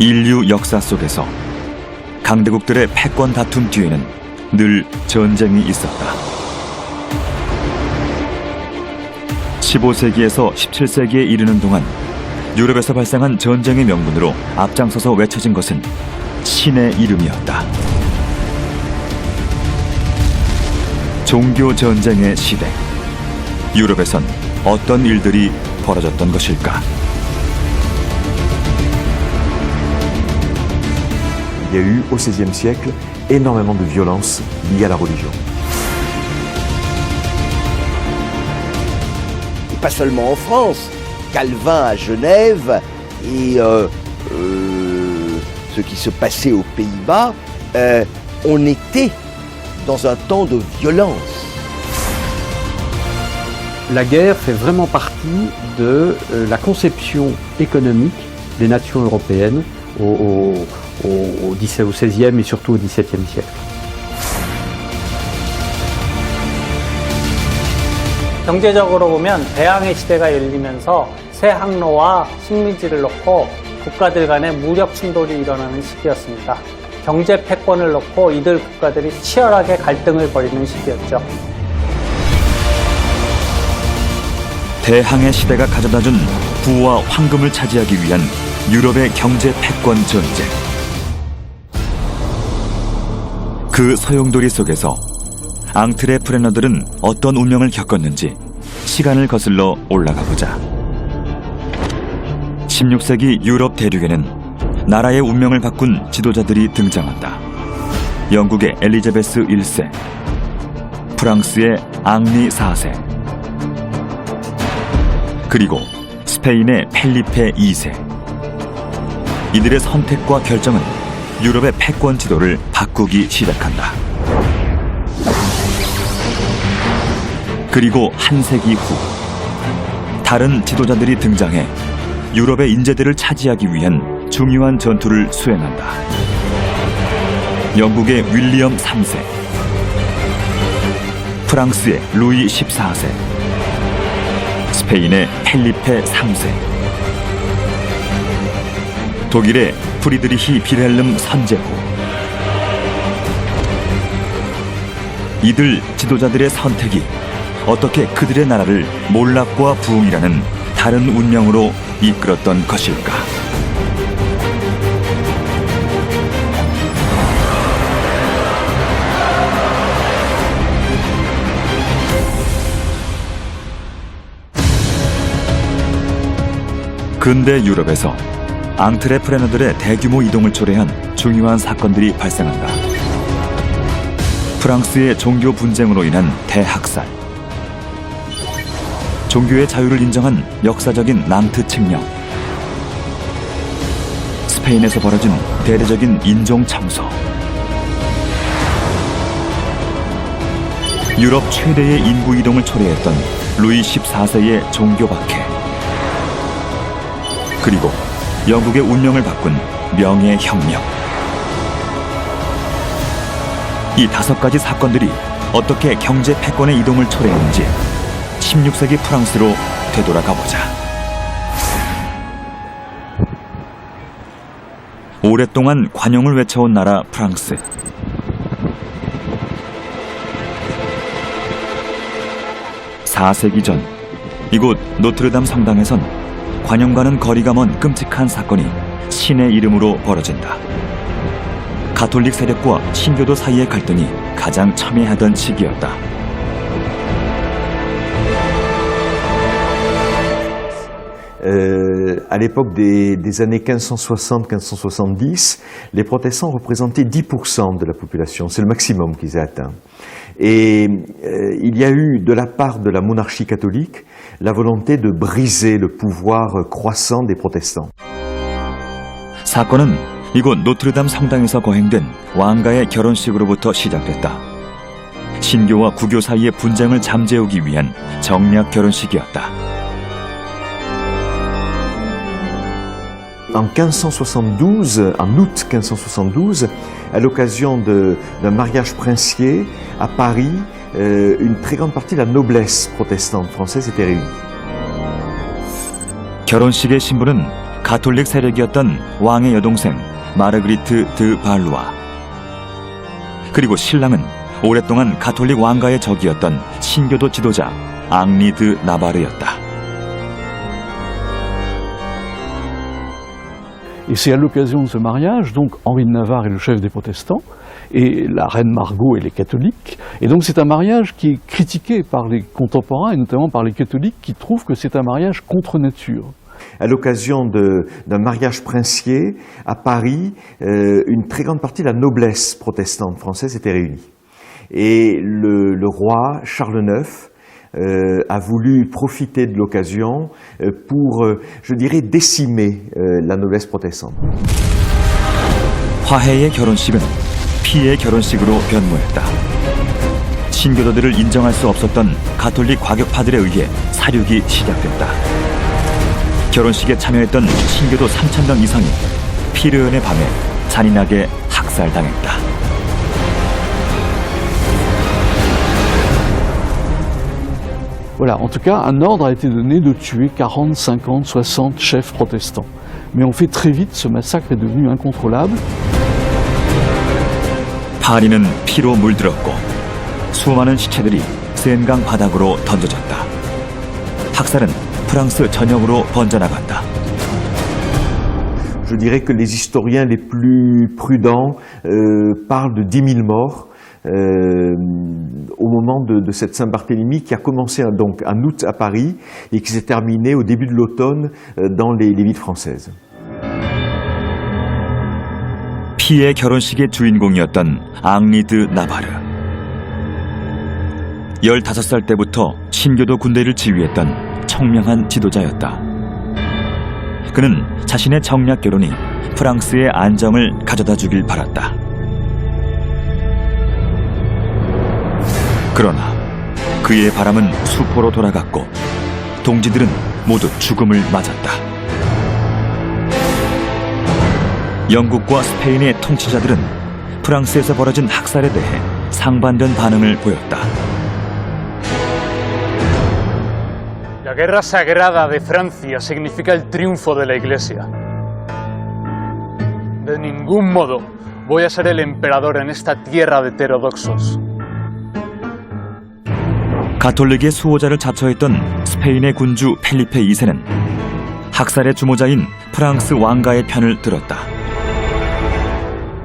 인류 역사 속에서 강대국들의 패권 다툼 뒤에는 늘 전쟁이 있었다. 15세기에서 17세기에 이르는 동안 유럽에서 발생한 전쟁의 명분으로 앞장서서 외쳐진 것은 신의 이름이었다. 종교 전쟁의 시대. 유럽에선 어떤 일들이 벌어졌던 것일까? Il y a eu au XVIe siècle énormément de violences liées à la religion. Et pas seulement en France, Calvin à Genève et ce qui se passait aux Pays-Bas, on était dans un temps de violence. La guerre fait vraiment partie de la conception économique des nations européennes au XVIe et surtout au XVIIe siècle. 경제적으로 보면 대항해 시대가 열리면서 새 항로와 식민지를 놓고 국가들 간의 무력 충돌이 일어나는 시기였습니다. 경제 패권을 놓고 이들 국가들이 치열하게 갈등을 벌이는 시기였죠. 대항해 시대가 가져다준 부와 황금을 차지하기 위한 유럽의 경제 패권 전쟁. 그 소용돌이 속에서 앙트레프레너들은 어떤 운명을 겪었는지 시간을 거슬러 올라가 보자. 16세기 유럽 대륙에는 나라의 운명을 바꾼 지도자들이 등장한다. 영국의 엘리자베스 1세, 프랑스의 앙리 4세, 그리고 스페인의 펠리페 2세. 이들의 선택과 결정은 유럽의 패권 지도를 바꾸기 시작한다. 그리고 한 세기 후 다른 지도자들이 등장해 유럽의 인재들을 차지하기 위한 중요한 전투를 수행한다. 영국의 윌리엄 3세, 프랑스의 루이 14세, 스페인의 펠리페 3세, 독일의 프리드리히 빌헬름 선제후. 이들 지도자들의 선택이 어떻게 그들의 나라를 몰락과 부흥이라는 다른 운명으로 이끌었던 것일까? 근대 유럽에서 앙트레프레너들의 대규모 이동을 초래한 중요한 사건들이 발생한다. 프랑스의 종교 분쟁으로 인한 대학살, 종교의 자유를 인정한 역사적인 낭트 칙령, 스페인에서 벌어진 대대적인 인종 참소, 유럽 최대의 인구 이동을 초래했던 루이 14세의 종교 박해, 그리고 영국의 운명을 바꾼 명예혁명. 이 5가지 사건들이 어떻게 경제 패권의 이동을 초래했는지 16세기 프랑스로 되돌아가 보자. 오랫동안 관용을 외쳐온 나라 프랑스. (4세기) 전 이곳 노트르담 성당에선 관용과는 거리가 먼 끔찍한 사건이 신의 이름으로 벌어진다. 가톨릭 세력과 신교도 사이의 갈등이 가장 첨예하던 시기였다. À l'époque des années 1560-1570, les protestants représentaient 10% de la population. C'est le maximum qu'ils aient atteint. Et il y a eu de la part de la monarchie catholique la volonté de briser le pouvoir croissant des protestants. 사건은 이곳 노트르담 성당에서 거행된 왕가의 결혼식으로부터 시작됐다. 신교와 구교 사이의 분쟁을 잠재우기 위한 정략 결혼식이었다. En 1572, en août 1572, à l'occasion d'un mariage princier à Paris, une très grande partie de la noblesse protestante française était réunie. 결혼식의 신부는 가톨릭 세력이었던 왕의 여동생 마르그리트 드 발루아, 그리고 신랑은 오랫동안 가톨릭 왕가의 적이었던 신교도 지도자 앙리 드 나바르였다. Et c'est à l'occasion de ce mariage, donc Henri de Navarre est le chef des protestants, et la reine Margot elle est catholique. Et donc c'est un mariage qui est critiqué par les contemporains, et notamment par les catholiques, qui trouvent que c'est un mariage contre nature. À l'occasion d'un mariage princier à Paris, une très grande partie de la noblesse protestante française était réunie. Et le roi Charles IX a voulu profiter de l'occasion pour, je dirais, décimer la noblesse protestante. 화해의 결혼식은 피해의 결혼식으로 변모했다. 신교도들을 인정할 수 없었던 가톨릭 과격파들에 의해 사륙이 시작됐다. 결혼식에 참여했던 신교도 3,000명 이상이 피르은의 밤에 잔인하게 학살당했다. Voilà, en tout cas, un ordre a été donné de tuer 40, 50, 60 chefs protestants. Mais on fait très vite, ce massacre est devenu incontrôlable. 파리는 피로 물들었고 수많은 시체들이 센강 바닥으로 던져졌다. 학살은 프랑스 전역으로 번져나간다. Je dirais que les historiens les plus prudents parlent de 10 000 morts au moment de cette Saint-Barthélemy qui a commencé donc en août à Paris et qui s'est terminée au début de l'automne dans les villes françaises. 피의 결혼식의 주인공이었던 앙리 드 나바르. 15살 때부터 신교도 군대를 지휘했던 청명한 지도자였다. 그는 자신의 정략 결혼이 프랑스의 안정을 가져다 주길 바랐다. 그러나 그의 바람은 수포로 돌아갔고 동지들은 모두 죽음을 맞았다. 영국과 스페인의 통치자들은 프랑스에서 벌어진 학살에 대해 상반된 반응을 보였다. La guerra sagrada de Francia significa el triunfo de la Iglesia. De ningún modo voy a ser el emperador en esta tierra de heterodoxos. 가톨릭의 수호자를 자처했던 스페인의 군주 펠리페 2세는 학살의 주모자인 프랑스 왕가의 편을 들었다.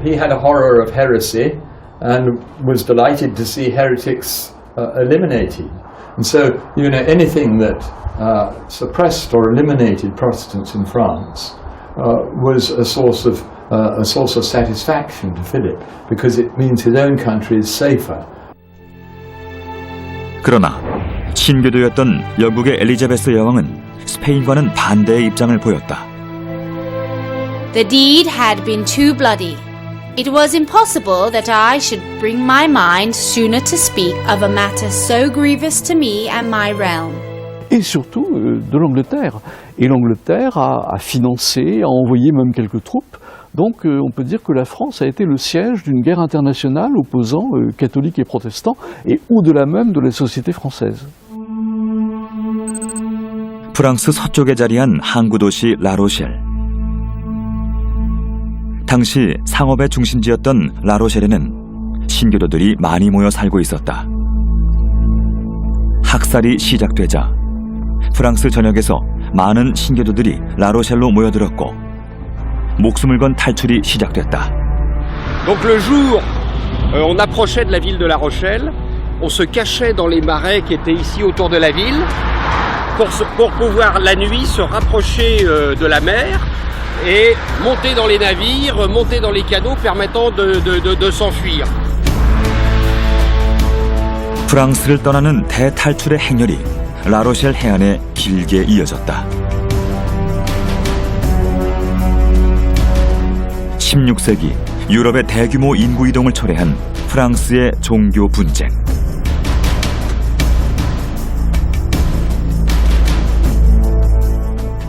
He had a horror of heresy and was delighted to see heretics eliminated. And so, anything that suppressed or eliminated Protestants in France was a source of satisfaction to Philip, because it means his own country is safer. 그러나 신교도였던 영국의 엘리자베스 여왕은 스페인과는 반대의 입장을 보였다. The deed had been too bloody. It was impossible that I should bring my mind sooner to speak of a matter so grievous to me and my realm. Et surtout de l'Angleterre. Et l'Angleterre a financé, a envoyé même quelques troupes. Donc on peut dire que la France a été le siège d'une guerre internationale opposant catholiques et protestants, et au-delà même de la société française. 프랑스 서쪽에 자리한 항구 도시 라로셸. 당시 상업의 중심지였던 라로셸에는 신교도들이 많이 모여 살고 있었다. 학살이 시작되자 프랑스 전역에서 많은 신교도들이 라로셸로 모여들었고 목숨을 건 탈출이 시작됐다. Donc le jour, on approchait de la ville de La Rochelle, on se cachait dans les marais qui étaient ici autour de la ville pour pouvoir la nuit se rapprocher de la mer et monter dans les navires, monter dans les canaux permettant de s'enfuir. 프랑스를 떠나는 대탈출의 행렬이 라로셸 해안에 길게 이어졌다. 16세기 유럽의 대규모 인구 이동을 초래한 프랑스의 종교 분쟁.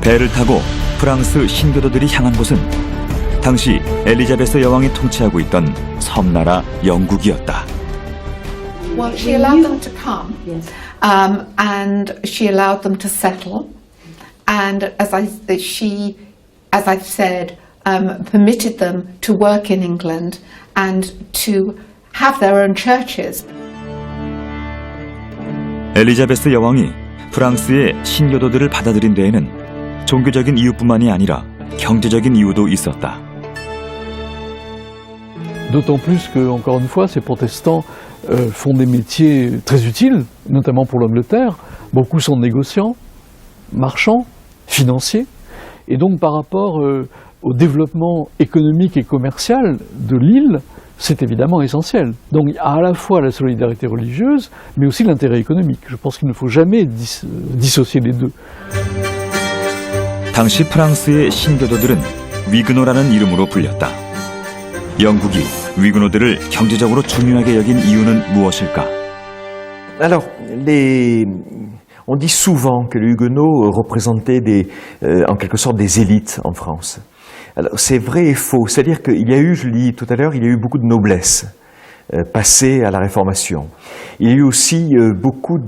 배를 타고 프랑스 신교도들이 향한 곳은 당시 엘리자베스 여왕이 통치하고 있던 섬나라 영국이었다. Well, she allowed them to come, and she allowed them to settle, and she as I've said, permitted them to work in England and to have their own churches. 엘리자베스 여왕이 프랑스의 신교도들을 받아들인 데에는 종교적인 이유뿐만이 아니라 경제적인 이유도 있었다. D'autant plus que, encore une fois, ces protestants font des métiers très utiles, notamment pour l'Angleterre. Beaucoup sont négociants, marchands, financiers. Et donc par rapport au développement économique et commercial de l'île, c'est évidemment essentiel. Donc il y a à la fois la solidarité religieuse, mais aussi l'intérêt économique. Je pense qu'il ne faut jamais dissocier les deux. 당시 프랑스의 신교도들은 위그노라는 이름으로 불렸다. 영국이 위그노들을 경제적으로 중요하게 여긴 이유는 무엇일까? Alors, on dit souvent que les Huguenots représentaient en quelque sorte des élites en France. Alors, c'est vrai et faux. C'est-à-dire qu'il y a eu, je l'ai dit tout à l'heure, il y a eu beaucoup de noblesse passée à la Réformation. Il y a eu aussi beaucoup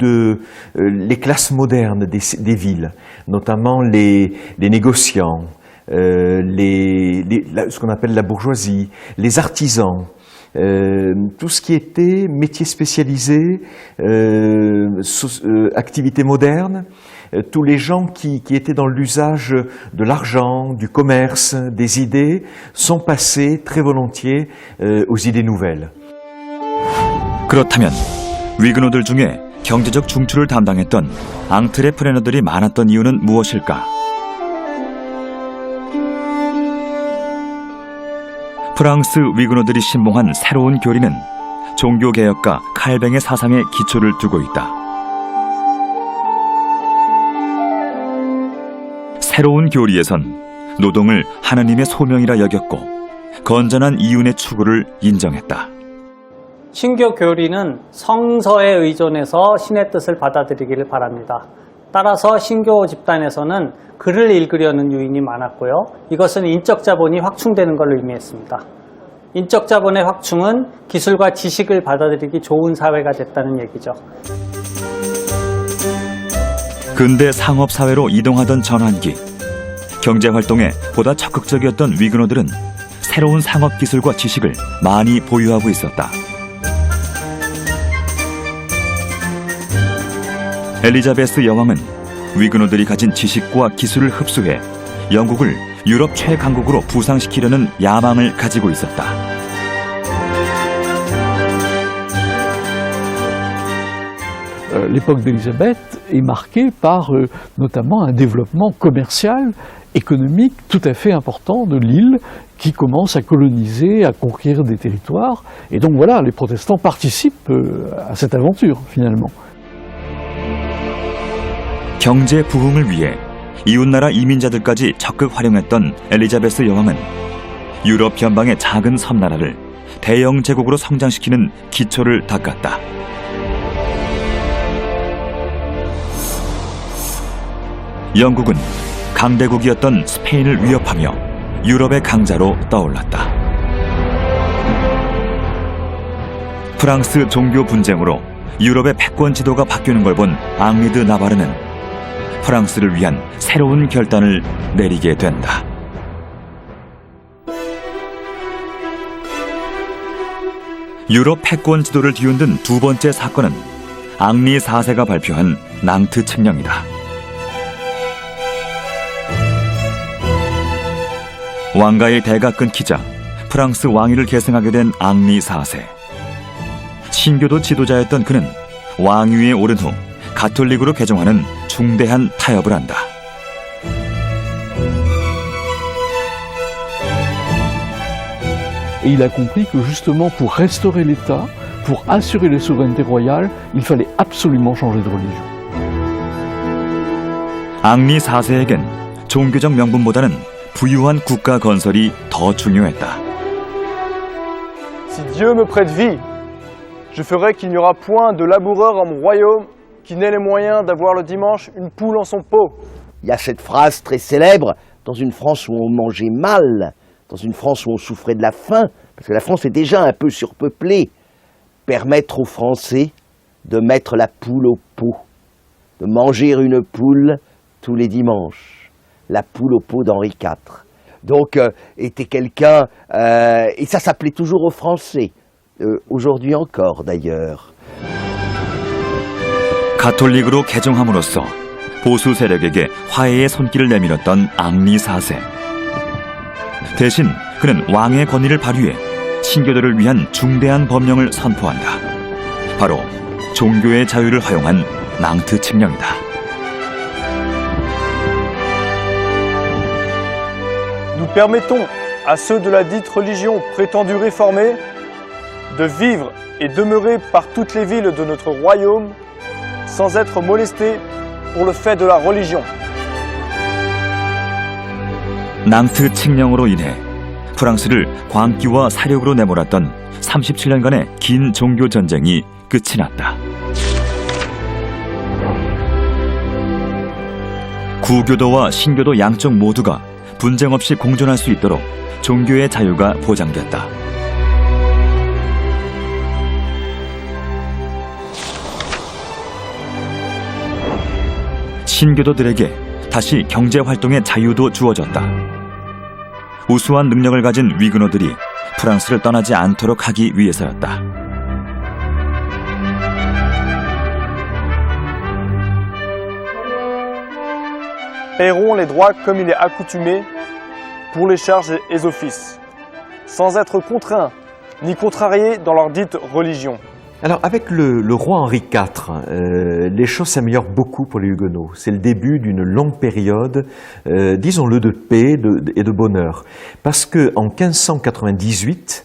les classes modernes des villes, notamment les négociants, ce qu'on appelle la bourgeoisie, les artisans, tout ce qui était métiers spécialisés, activités modernes, tous les gens qui étaient dans l'usage de l'argent, du commerce, des idées, sont passés très volontiers aux idées nouvelles. 그렇다면 위그노들 중에 경제적 중추를 담당했던 앙트레프레너들이 많았던 이유는 무엇일까? 프랑스 위그노들이 신봉한 새로운 교리는 종교개혁가 칼뱅의 사상에 기초를 두고 있다. 새로운 교리에선 노동을 하나님의 소명이라 여겼고 건전한 이윤의 추구를 인정했다. 신교 교리는 성서에 의존해서 신의 뜻을 받아들이기를 바랍니다. 따라서 신교 집단에서는 글을 읽으려는 유인이 많았고요. 이것은 인적 자본이 확충되는 걸 의미했습니다. 인적 자본의 확충은 기술과 지식을 받아들이기 좋은 사회가 됐다는 얘기죠. 근대 상업사회로 이동하던 전환기, 경제활동에 보다 적극적이었던 위그노들은 새로운 상업기술과 지식을 많이 보유하고 있었다. 엘리자베스 여왕은 위그노들이 가진 지식과 기술을 흡수해 영국을 유럽 최강국으로 부상시키려는 야망을 가지고 있었다. L'époque d'Élisabeth est marquée par notamment un développement commercial, économique tout à fait important de l'île qui commence à coloniser, à conquérir des territoires. Et donc voilà, les protestants participent à cette aventure finalement. 경제 부흥을 위해 이웃나라 이민자들까지 적극 활용했던 엘리자베스 여왕은 유럽 변방의 작은 섬나라를 대영 제국으로 성장시키는 기초를 닦았다. 영국은 강대국이었던 스페인을 위협하며 유럽의 강자로 떠올랐다. 프랑스 종교 분쟁으로 유럽의 패권 지도가 바뀌는 걸 본 앙리 드 나바르는 프랑스를 위한 새로운 결단을 내리게 된다. 유럽 패권 지도를 뒤흔든 두 번째 사건은 앙리 4세가 발표한 낭트 칙령이다. 왕가의 대가 끊기자 프랑스 왕위를 계승하게 된 앙리 4세. 신교도 지도자였던 그는 왕위에 오른 후 가톨릭으로 개종하는 중대한 타협을 한다. Et il a compris que justement pour restaurer l'État, pour assurer la souveraineté royale, il fallait absolument changer de religion. 앙리 4세에겐 종교적 명분보다는 부유한 국가 건설이 더 중요했다. Si Dieu me prête vie, je ferai qu'il n'y aura point de laboureur en mon royaume qui n'ait les moyens d'avoir le dimanche une poule en son pot. Il y a cette phrase très célèbre, dans une France où on mangeait mal, dans une France où on souffrait de la faim, parce que la France est déjà un peu surpeuplée, permettre aux Français de mettre la poule au pot, de manger une poule tous les dimanches, la poule au pot d'Henri IV. Donc, était quelqu'un... et ça s'appelait toujours aux Français, aujourd'hui encore d'ailleurs. 가톨릭으로 개종함으로써 보수 세력에게 화해의 손길을 내밀었던 앙리 4세. 대신 그는 왕의 권위를 발휘해 신교도를 위한 중대한 법령을 선포한다. 바로 종교의 자유를 허용한 낭트 칙령이다. Nous permettons à ceux de la dite religion prétendue réformée de vivre et demeurer par toutes les villes de notre royaume sans être molestés pour le fait de la religion. 낭트 칙령으로 인해 프랑스를 광기와 사력으로 내몰았던 37년간의 긴 종교 전쟁이 끝이 났다. 구교도와 신교도 양쪽 모두가 분쟁 없이 공존할 수 있도록 종교의 자유가 보장됐다. 신교도들에게 다시 경제 활동의 자유도 주어졌다. 우수한 능력을 가진 위그노들이 프랑스를 떠나지 않도록 하기 위해서였다. Paieront les droits comme il est accoutumé pour les charges et les offices, sans être contraints ni contrariés dans leur dite religion. Alors, avec le roi Henri IV, les choses s'améliorent beaucoup pour les Huguenots. C'est le début d'une longue période, disons-le, de paix et de bonheur. Parce que en 1598,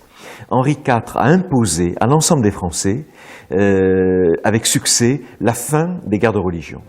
Henri IV a imposé à l'ensemble des Français, avec succès, la fin des guerres de religion.